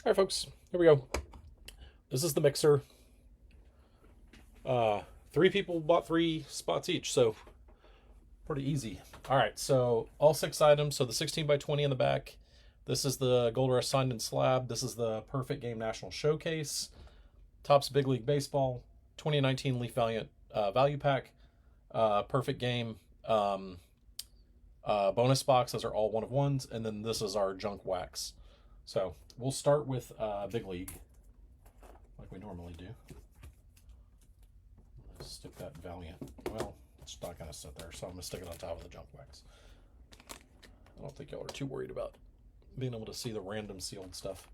All right, folks, here we go. This is the mixer. Three people bought three spots each, so pretty easy. All right, so all six items. So the 16 by 20 in the back. This is the Gold Rush signed in slab. This is the Perfect Game National Showcase. Topps Big League Baseball 2019 Leaf Valiant Value Pack. Perfect Game bonus box. Those are all one of ones, and then this is our junk wax. So we'll start with Big League, like we normally do. Let's stick that Valiant. Well, it's not going to sit there, so I'm going to stick it on top of the junk wax. I don't think y'all are too worried about being able to see the random sealed stuff.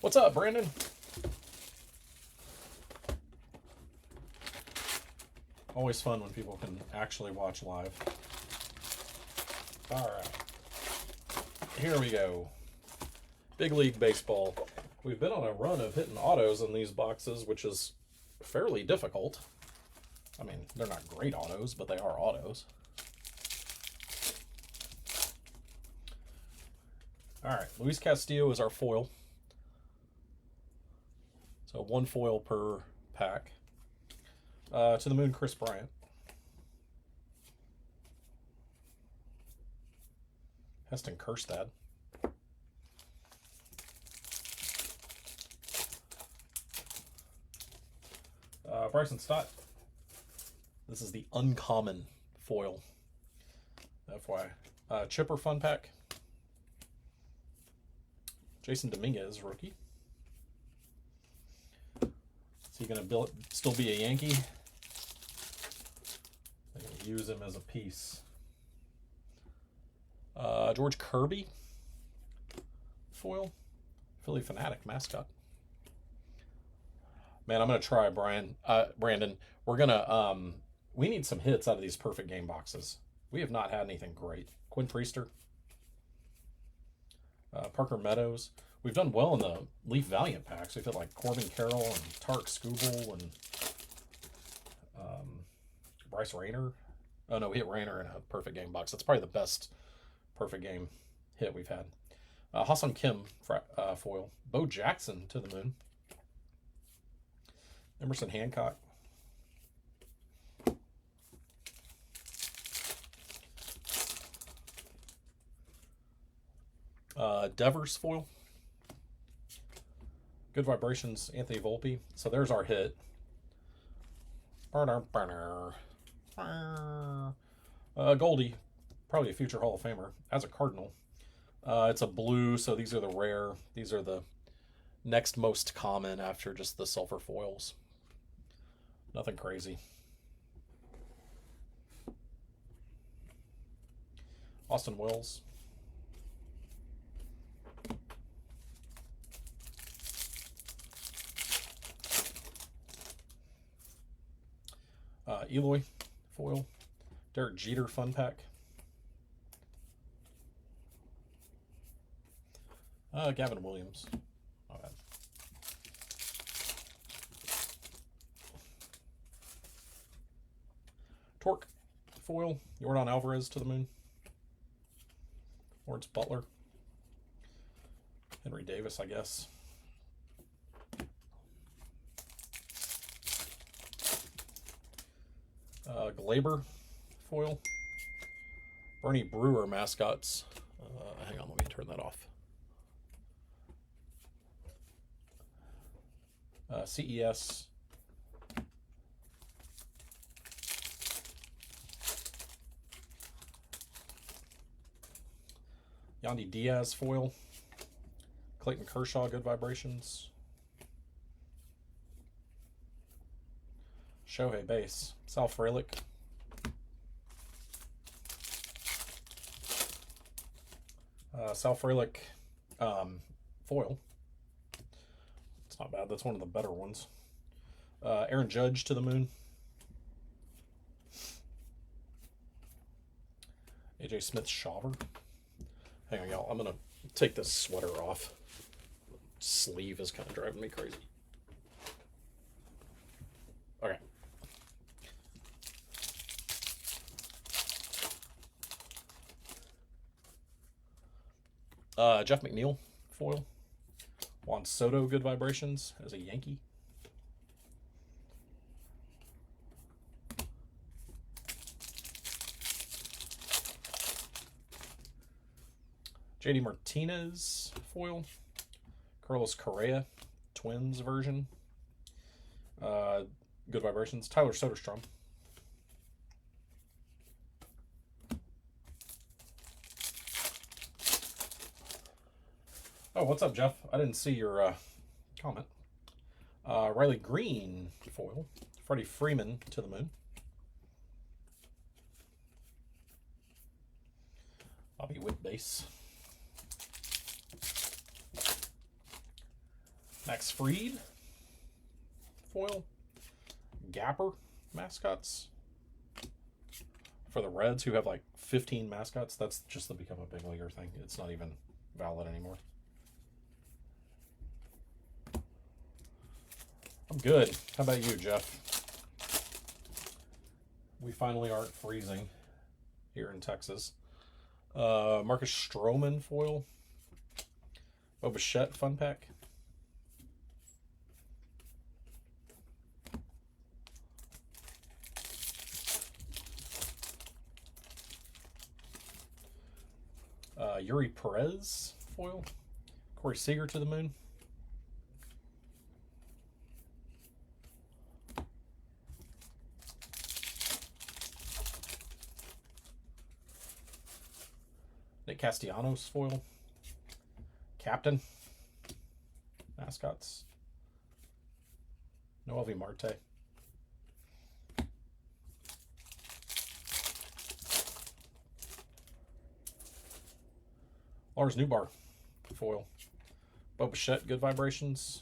What's up, Brandon? Always fun when people can actually watch live. All right. Here we go. Big League Baseball. We've been on a run of hitting autos in these boxes, which is fairly difficult. I mean, they're not great autos, but they are autos. All right, Luis Castillo is our foil. So one foil per pack. To the Moon, Chris Bryant. Heston Kjerstad. Bryson Stott. This is the uncommon foil. FYI. Chipper Fun Pack. Jason Dominguez, rookie. Is he going to still be a Yankee? I'm going to use him as a piece. George Kirby. Foil. Philly Fanatic mascot. Man, I'm going to try, Brandon. We're going to... we need some hits out of these perfect game boxes. We have not had anything great. Quinn Priester. Parker Meadows. We've done well in the Leaf Valiant packs. We've hit like Corbin Carroll and Tarek Skubal and Bryce Rayner. Oh, no, we hit Rayner in a perfect game box. That's probably the best perfect game hit we've had. Ha-Seong Kim foil. Bo Jackson to the Moon. Emerson Hancock. Devers foil. Good Vibrations, Anthony Volpe. So there's our hit. Goldie, probably a future Hall of Famer, as a Cardinal. It's a blue, so these are the rare. These are the next most common after just the sulfur foils. Nothing crazy. Austin Wells. Eloy foil. Derek Jeter Fun Pack. Gavin Williams. Not bad. Torque foil. Yordan Alvarez to the Moon. Lawrence Butler. Henry Davis, I guess. Glaber foil. Bernie Brewer mascots. Hang on, let me turn that off. CES. Yandy Diaz foil. Clayton Kershaw, Good Vibrations. Shohei base. Sal Frelick. Sal Frelick foil. It's not bad. That's one of the better ones. Aaron Judge to the Moon. AJ Smith Shawver. Hang on, y'all. I'm going to take this sweater off. Sleeve is kind of driving me crazy. Okay. Jeff McNeil foil. Juan Soto, good vibrations as a Yankee. JD Martinez foil. Carlos Correa, Twins version. Good vibrations. Tyler Soderstrom. Oh, what's up, Jeff? I didn't see your comment. Riley Green foil. Freddie Freeman to the moon. Bobby Witt base. Max Fried foil. Gapper mascots. For the Reds, who have like 15 mascots, that's just the become a big leaguer thing. It's not even valid anymore. I'm good. How about you, Jeff? We finally aren't freezing here in Texas. Marcus Stroman foil. Bo Bichette fun pack. Yuri Perez foil. Corey Seager to the moon. Nick Castellanos foil. Captain. Mascots. Noelvi Marte. Lars Newbar foil. Bo Bichette, good vibrations.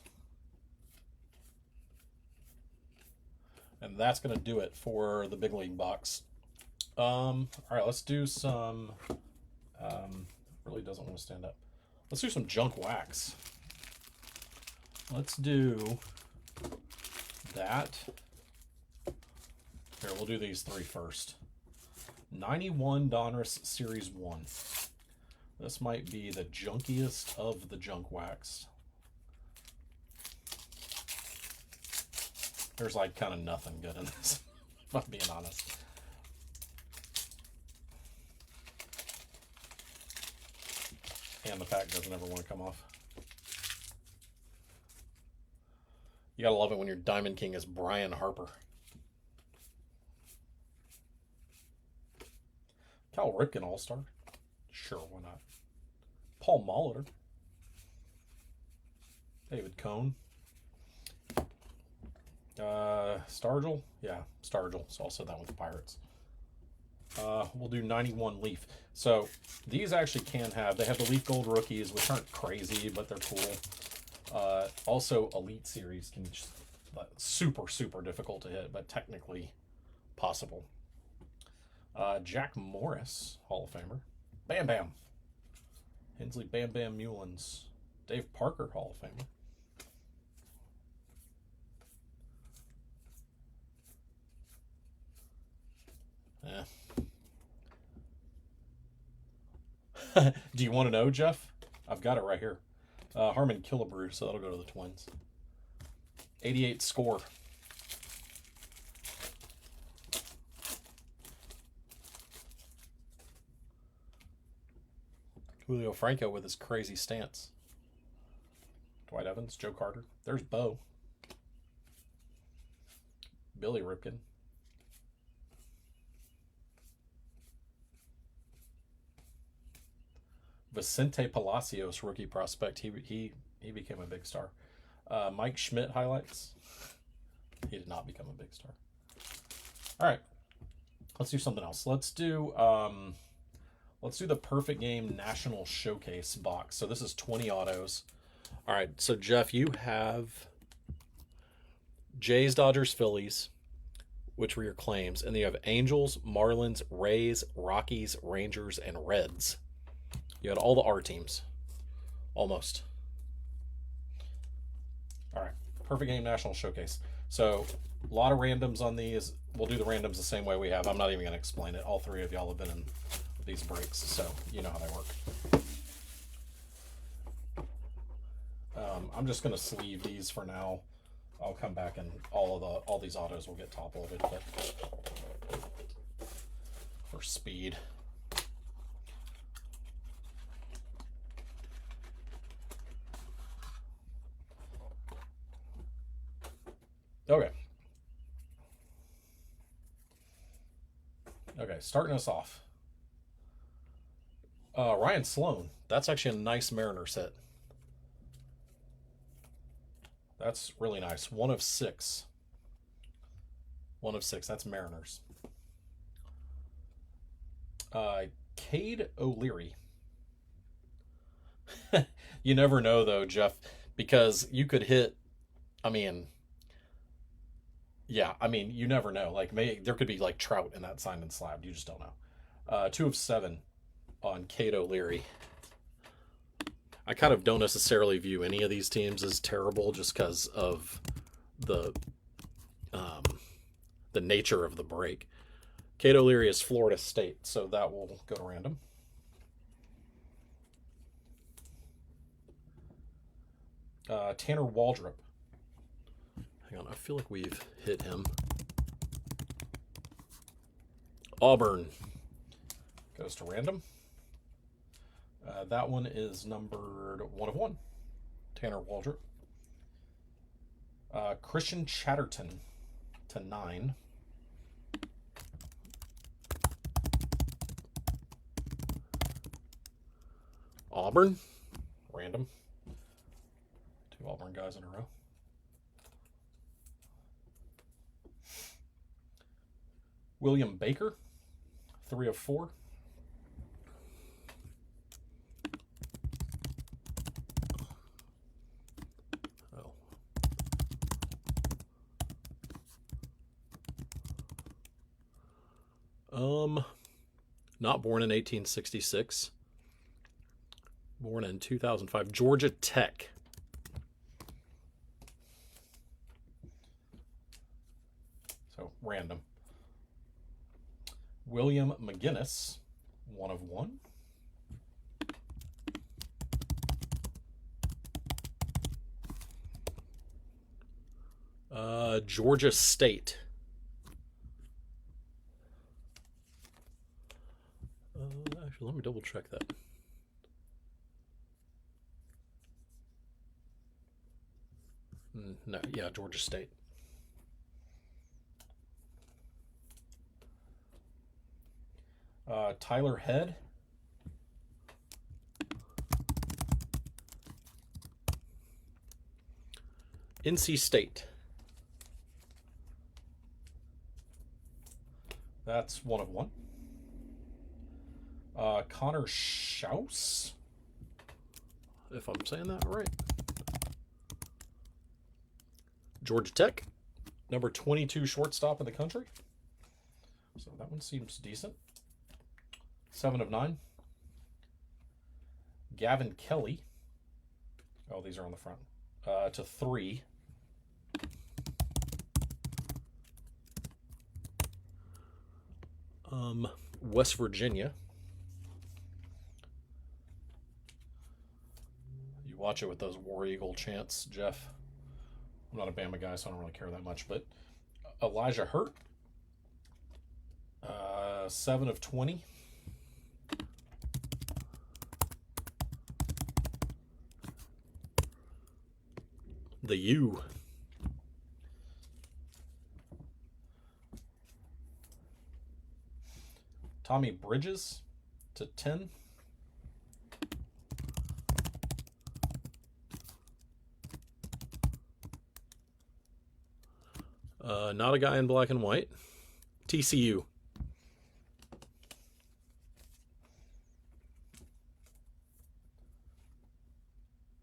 And that's going to do it for the big league box. All right, let's do some... really doesn't want to stand up. Let's do some junk wax. Let's do that. Here, we'll do these three first. 91 Donruss Series 1. This might be the junkiest of the junk wax. There's like kind of nothing good in this, if I'm being honest. And the pack doesn't ever want to come off. You gotta love it when your Diamond King is Brian Harper. Cal Ripken All-Star. Sure, why not? Paul Molitor. David Cone. Stargell. Yeah, Stargell. So I'll set that with the Pirates. We'll do 91 Leaf. So these actually can have, they have the Leaf Gold rookies, which aren't crazy, but they're cool. Also, Elite Series can just, super, super difficult to hit, but technically possible. Jack Morris, Hall of Famer. Bam Bam. Hensley Bam Bam Mullins. Dave Parker, Hall of Famer. Do you want to know, Jeff? I've got it right here. Harmon Killebrew, so that'll go to the Twins. 88 score. Julio Franco with his crazy stance. Dwight Evans, Joe Carter. There's Bo. Billy Ripken. Vicente Palacios, rookie prospect. He became a big star. Mike Schmidt highlights. He did not become a big star. All right, let's do something else. Let's do the Perfect Game National Showcase box. So this is 20 autos. All right, so Jeff, you have Jays, Dodgers, Phillies, which were your claims, and then you have Angels, Marlins, Rays, Rockies, Rangers, and Reds. You had all the R teams. Almost. All right. Perfect Game National Showcase. So, a lot of randoms on these. We'll do the randoms the same way we have. I'm not even going to explain it. All three of y'all have been in these breaks, so you know how they work. I'm just gonna sleeve these for now. I'll come back and all these autos will get top loaded, but for speed. Okay. Okay, starting us off. Ryan Sloan. That's actually a nice Mariner set. That's really nice. 1 of 6. 1 of 6. That's Mariners. Cade O'Leary. You never know, though, Jeff, because you could hit. I mean, yeah, I mean, you never know. Like, there could be like Trout in that signed and slabbed. You just don't know. 2 of 7 on Cade O'Leary. I kind of don't necessarily view any of these teams as terrible just because of the nature of the break. Cade O'Leary is Florida State, so that will go to random. Tanner Waldrop. Hang on, I feel like we've hit him. Auburn goes to random. That one is numbered 1 of 1. Tanner Waldrop. Christian Chatterton to 9. Auburn, random. 2 Auburn guys in a row. William Baker, 3 of 4. Not born in 1866. Born in 2005. Georgia Tech. So, random. William McGinnis, 1 of 1. Georgia State. Actually, let me double check that. No, yeah, Georgia State. Tyler Head. NC State. That's 1 of 1. Connor Schaus, if I'm saying that right. Georgia Tech, number 22 shortstop in the country. So that one seems decent. 7 of 9. Gavin Kelly. Oh, these are on the front. To 3. West Virginia. You watch it with those War Eagle chants, Jeff. I'm not a Bama guy, so I don't really care that much. But Elijah Hurt. 7 of 20. The U. Tommy Bridges to 10. Not a guy in black and white. TCU.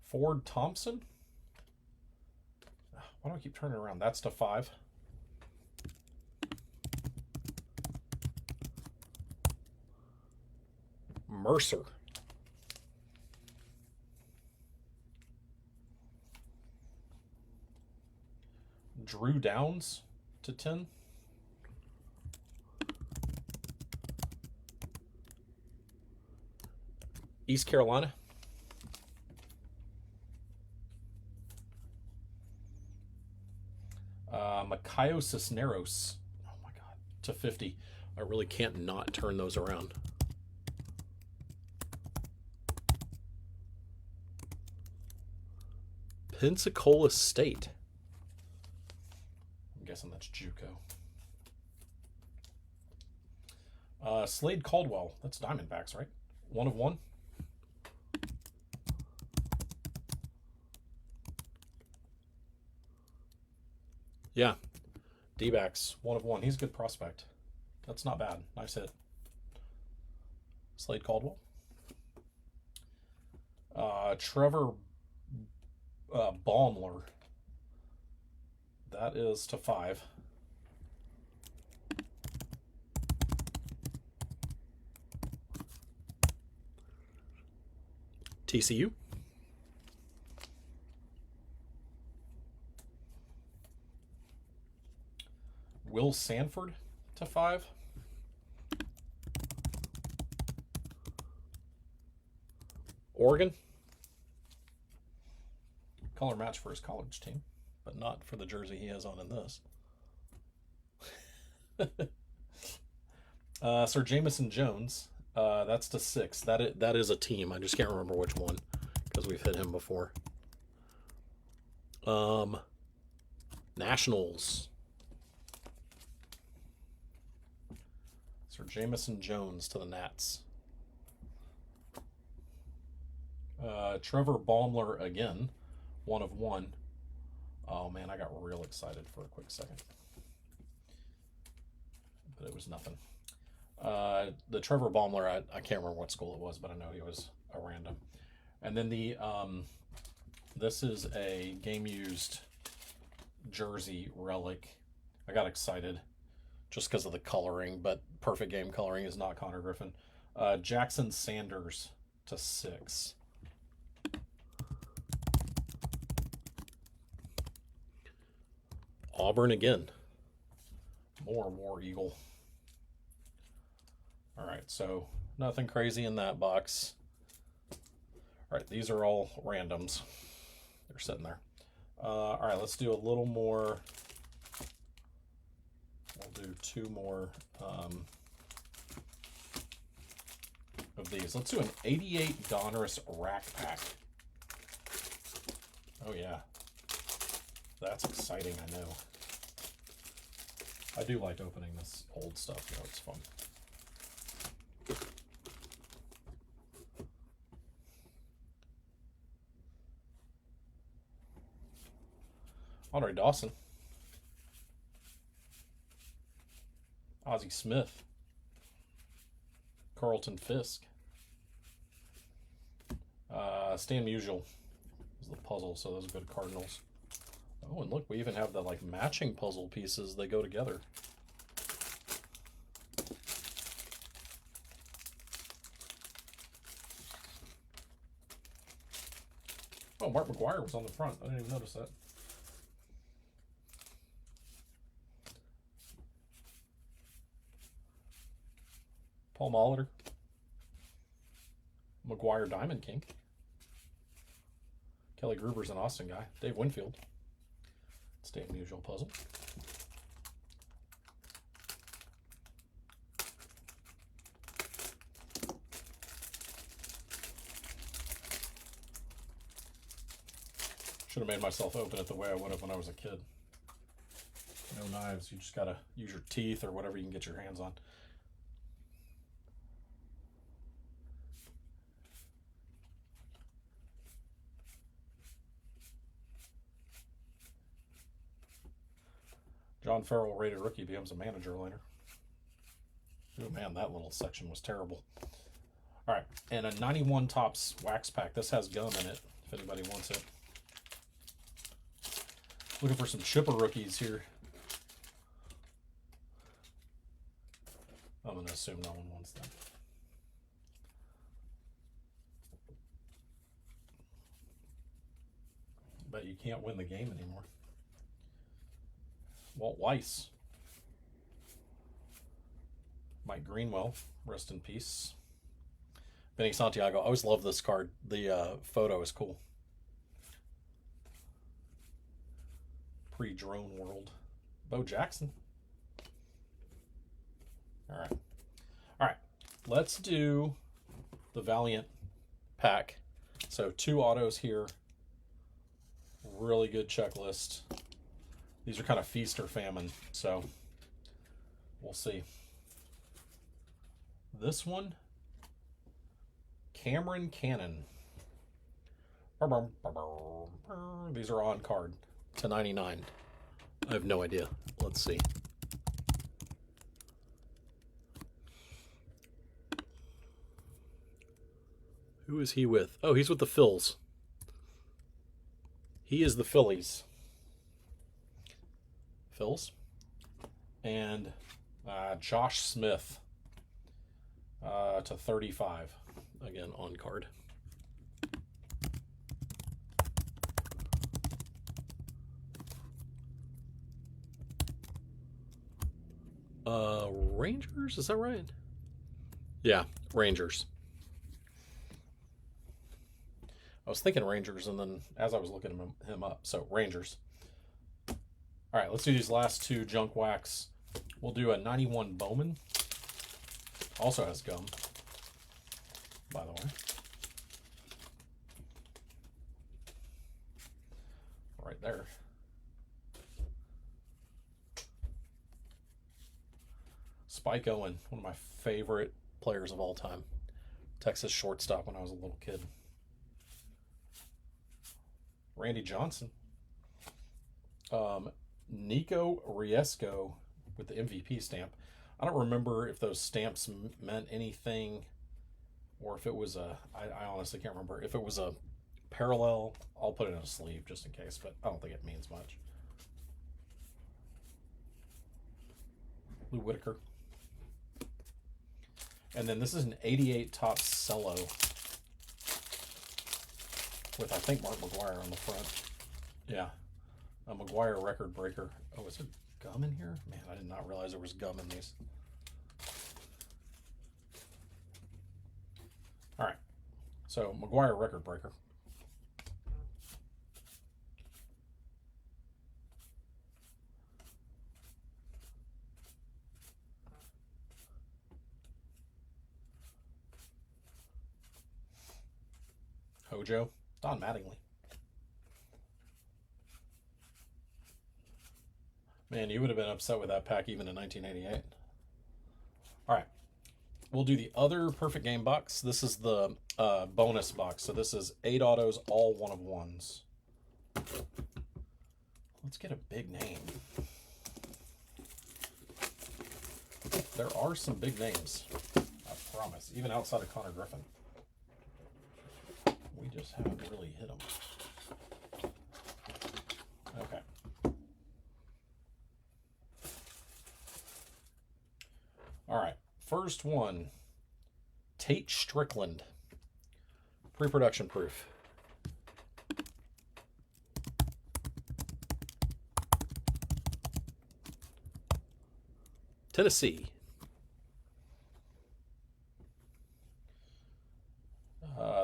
Ford Thompson. Why do I keep turning around? That's to 5. Mercer. Drew Downs to 10. East Carolina. Makayo Cisneros. Oh my God, to 50. I really can't not turn those around. Pensacola State. I'm guessing that's JUCO. Slade Caldwell. That's Diamondbacks, right? 1 of 1. Yeah. D-backs. 1 of 1. He's a good prospect. That's not bad. Nice hit. Slade Caldwell. Trevor Baumler. That is to 5. TCU. Will Sanford to 5. Oregon. Color match for his college team, but not for the jersey he has on in this. Sir Jamison Jones. That's to 6. That is a team. I just can't remember which one because we've hit him before. Nationals. Sir Jamison Jones to the Nats. Trevor Baumler again. 1 of 1. Oh man, I got real excited for a quick second. But it was nothing. The Trevor Baumler, I can't remember what school it was, but I know he was a random. And then the this is a game used jersey relic. I got excited just because of the coloring, but perfect game coloring is not Connor Griffin. Jackson Sanders to 6. Auburn again. More War Eagle. All right, so nothing crazy in that box. All right, these are all randoms. They're sitting there. All right, let's do a little more. We'll do 2 more of these. Let's do an 88 Donruss Rack Pack. Oh, yeah. That's exciting, I know. I do like opening this old stuff, though. It's fun. Andre Dawson. Ozzie Smith. Carlton Fisk. Stan Musial is the puzzle, so those are good Cardinals. Oh, and look, we even have the like matching puzzle pieces. They go together. Oh, Mark McGwire was on the front. I didn't even notice that. Paul Molitor. McGwire Diamond King. Kelly Gruber's an Austin guy. Dave Winfield. State usual puzzle. Should have made myself open it the way I would have when I was a kid. No knives. You just gotta use your teeth or whatever you can get your hands on. John Farrell, rated rookie, becomes a manager later. Oh man, that little section was terrible. All right, and a 91 Topps wax pack. This has gum in it, if anybody wants it. Looking for some chipper rookies here. I'm going to assume no one wants them. But you can't win the game anymore. Walt Weiss. Mike Greenwell, rest in peace. Benny Santiago. I always love this card. The photo is cool. Pre-drone world. Bo Jackson. All right. All right. Let's do the Valiant pack. So 2 autos here. Really good checklist. These are kind of feast or famine, so we'll see. This one, Cameron Cannon. These are on card to 99. I have no idea. Let's see. Who is he with? Oh, he's with the Phils. He is the Phillies. Phils. And Josh Smith to 35. Again, on card. Rangers? Is that right? Yeah, Rangers. I was thinking Rangers, and then as I was looking him up, so Rangers. All right, let's do these last 2 junk wax. We'll do a 91 Bowman. Also has gum, by the way. Right there. Spike Owen, one of my favorite players of all time. Texas shortstop when I was a little kid. Randy Johnson. Nico Riesco with the MVP stamp. I don't remember if those stamps meant anything or if it was a... I honestly can't remember. If it was a parallel, I'll put it in a sleeve just in case, but I don't think it means much. Lou Whitaker. And then this is an 88 top cello with, I think, Mark McGwire on the front. Yeah. A McGwire record breaker. Oh, is there gum in here? Man, I did not realize there was gum in these. All right. So, McGwire record breaker. Hojo. Don Mattingly. Man, you would have been upset with that pack even in 1988. All right. We'll do the other perfect game box. This is the bonus box. So this is 8 autos, all 1-of-1s. Let's get a big name. There are some big names, I promise, even outside of Connor Griffin. We just haven't really hit them. Okay. All right. First one, Tate Strickland. Pre-production proof. Tennessee.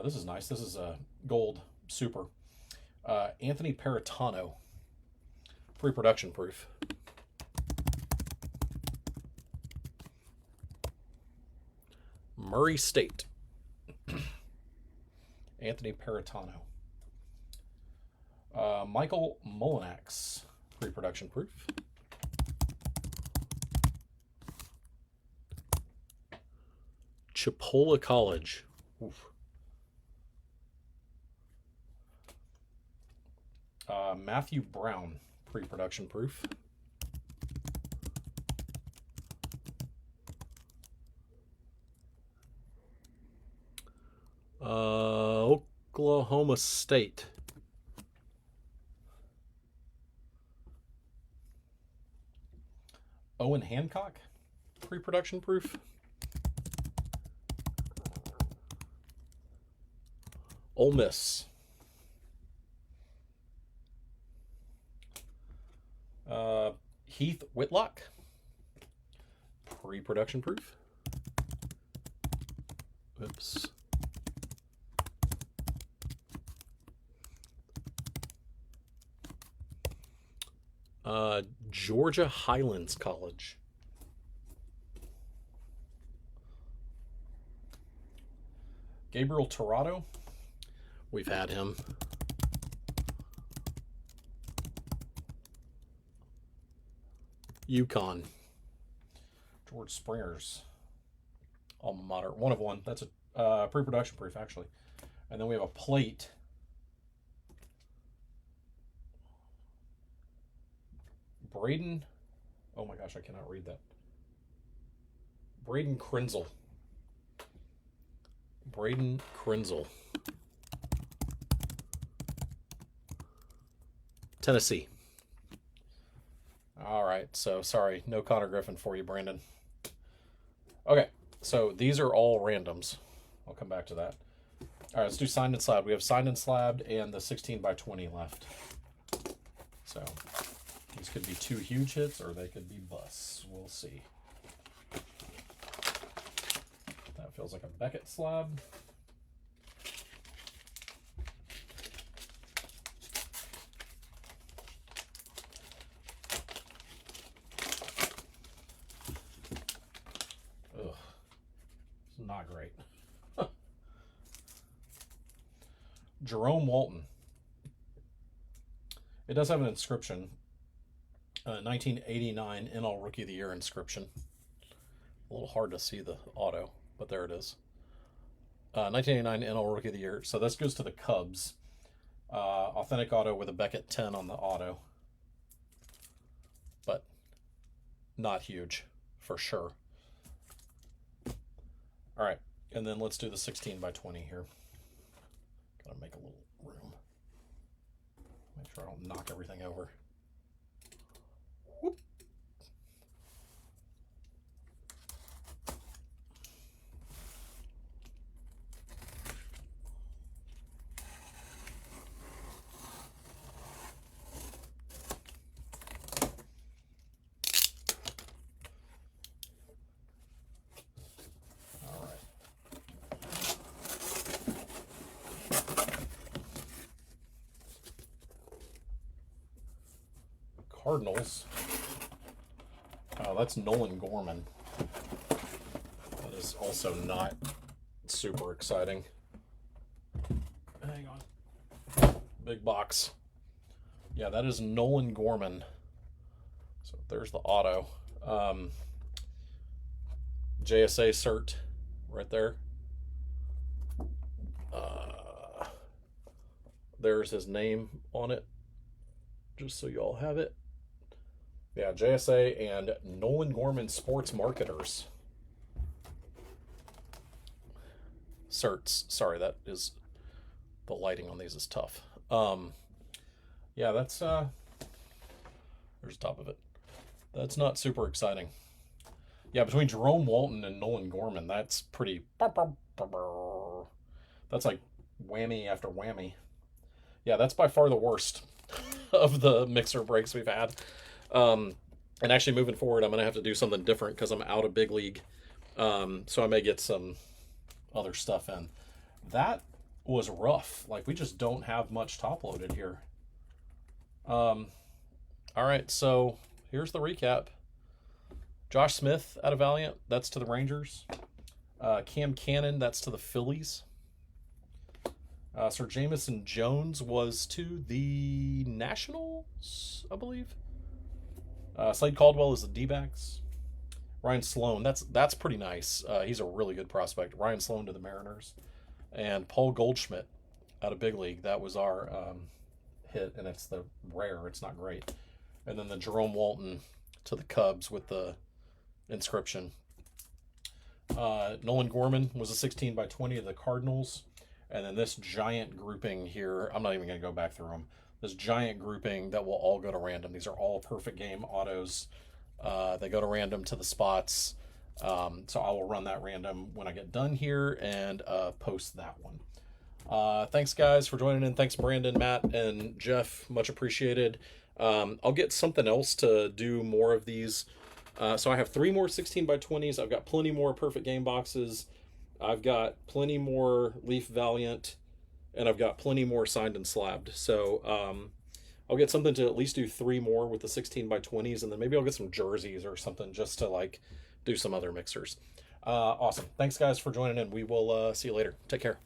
This is nice. This is a gold super. Anthony Paratano. Pre-production proof. Murray State. Anthony Paratano. Michael Mullinax. Pre-production proof. Chipola College. Oof. Matthew Brown, pre-production proof. Oklahoma State. Owen Hancock, pre-production proof. Ole Miss. Heath Whitlock, pre-production proof. Oops. Georgia Highlands College. Gabriel Tirado. We've had him. UConn. George Springer's alma mater. 1 of 1. That's a pre-production brief, actually. And then we have a plate. Braden. Oh my gosh, I cannot read that. Braden Krenzel. Braden Krenzel. Tennessee. All right, so sorry, no Connor Griffin for you, Brandon. Okay, so these are all randoms. I'll come back to that. All right, let's do signed and slabbed. We have signed and slabbed and the 16 by 20 left. So these could be 2 huge hits or they could be busts. We'll see. That feels like a Beckett slab. Ugh, it's not great. Jerome Walton. It does have an inscription. 1989 NL Rookie of the Year inscription. A little hard to see the auto, but there it is. 1989 NL Rookie of the Year. So this goes to the Cubs. Authentic auto with a Beckett 10 on the auto. But not huge, for sure. All right, and then let's do the 16 by 20 here. Gotta make a little room. Make sure I don't knock everything over. Whoop. All right. Cardinals. Oh, that's Nolan Gorman. That is also not super exciting. Hang on. Big box. Yeah, that is Nolan Gorman. So there's the auto. JSA cert right there. There's his name on it, just so you all have it. Yeah, JSA and Nolan Gorman Sports Marketers. Certs. Sorry, that is, the lighting on these is tough. Yeah, that's, there's the top of it. That's not super exciting. Yeah, between Jerome Walton and Nolan Gorman, that's pretty, that's like whammy after whammy. Yeah, that's by far the worst of the mixer breaks we've had. And actually moving forward, I'm going to have to do something different because I'm out of Big League. So I may get some other stuff in. That was rough. Like, we just don't have much top loaded here. All right, so here's the recap. Josh Smith out of Valiant, that's to the Rangers. Cam Cannon, that's to the Phillies. Sir Jamison Jones was to the Nationals, I believe. Slade Caldwell is the D-backs. Ryan Sloan, that's pretty nice. He's a really good prospect. Ryan Sloan to the Mariners. And Paul Goldschmidt out of Big League. That was our hit, and it's the rare. It's not great. And then the Jerome Walton to the Cubs with the inscription. Nolan Gorman was a 16 by 20 of the Cardinals. And then this giant grouping here, I'm not even going to go back through them. This giant grouping that will all go to random. These are all perfect game autos. They go to random to the spots. So I will run that random when I get done here and post that one. Thanks, guys, for joining in. Thanks, Brandon, Matt, and Jeff. Much appreciated. I'll get something else to do more of these. So I have 3 more 16 by 20s. I've got plenty more perfect game boxes. I've got plenty more Leaf Valiant, and I've got plenty more signed and slabbed. So I'll get something to at least do 3 more with the 16 by 20s, and then maybe I'll get some jerseys or something just to like do some other mixers. Awesome. Thanks guys for joining in. We will see you later. Take care.